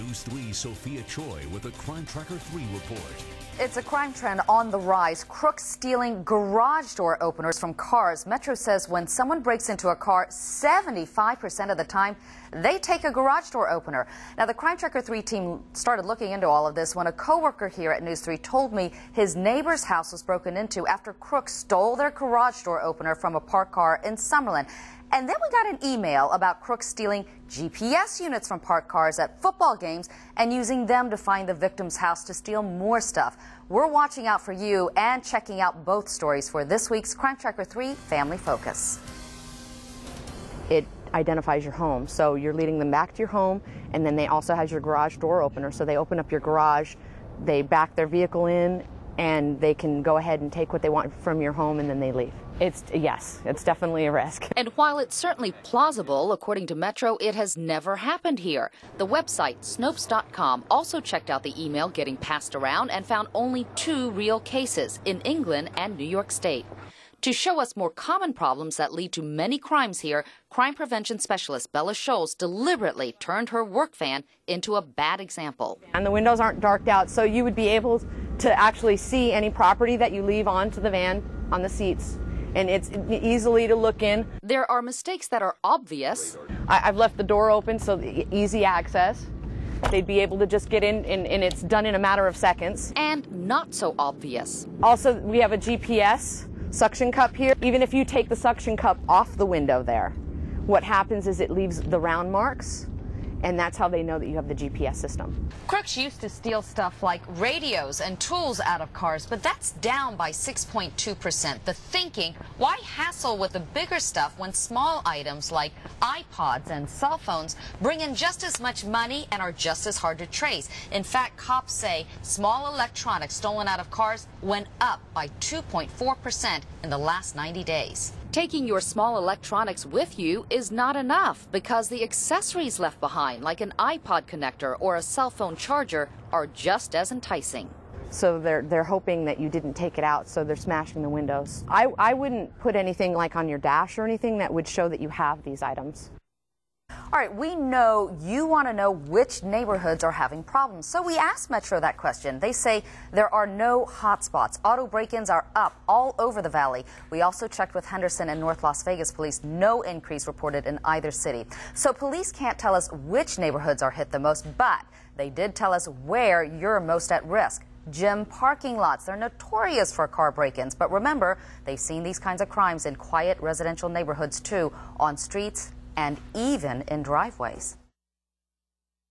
News 3's Sophia Choi with a Crime Tracker 3 report. It's a crime trend on the rise. Crooks stealing garage door openers from cars. Metro says when someone breaks into a car, 75% of the time, they take a garage door opener. Now, the Crime Tracker 3 team started looking into all of this when a coworker here at News 3 told me his neighbor's house was broken into after crooks stole their garage door opener from a parked car in Summerlin. And then we got an email about crooks stealing GPS units from parked cars at football games and using them to find the victim's house to steal more stuff. We're watching out for you and checking out both stories for this week's Crime Tracker 3 Family Focus. It identifies your home, so you're leading them back to your home, and then they also has your garage door opener, so they open up your garage, they back their vehicle in, and they can go ahead and take what they want from your home, and then they leave. Yes, it's definitely a risk. And while it's certainly plausible, according to Metro, it has never happened here. The website, Snopes.com, also checked out the email getting passed around and found only 2 real cases in England and New York State. To show us more common problems that lead to many crimes here, crime prevention specialist Bella Scholes deliberately turned her work van into a bad example. And the windows aren't darked out, so you would be able to actually see any property that you leave onto the van on the seats. And it's easily to look in. There are mistakes that are obvious. I've left the door open, so easy access. They'd be able to just get in, and it's done in a matter of seconds. And not so obvious. Also, we have a GPS suction cup here. Even if you take the suction cup off the window there, what happens is it leaves the round marks, and that's how they know that you have the GPS system. Crooks used to steal stuff like radios and tools out of cars, but that's down by 6.2%. The thinking, why hassle with the bigger stuff when small items like iPods and cell phones bring in just as much money and are just as hard to trace? In fact, cops say small electronics stolen out of cars went up by 2.4% in the last 90 days. Taking your small electronics with you is not enough because the accessories left behind, like an iPod connector or a cell phone charger, are just as enticing. So they're hoping that you didn't take it out, so they're smashing the windows. I wouldn't put anything like on your dash or anything that would show that you have these items. All right, we know you want to know which neighborhoods are having problems, so we asked Metro that question. They say there are no hot spots. Auto break-ins are up all over the valley. We also checked with Henderson and North Las Vegas police. No increase reported in either city. So police can't tell us which neighborhoods are hit the most, but they did tell us where you're most at risk. Gym parking lots. They're notorious for car break-ins, but remember, they've seen these kinds of crimes in quiet residential neighborhoods too, on streets and even in driveways.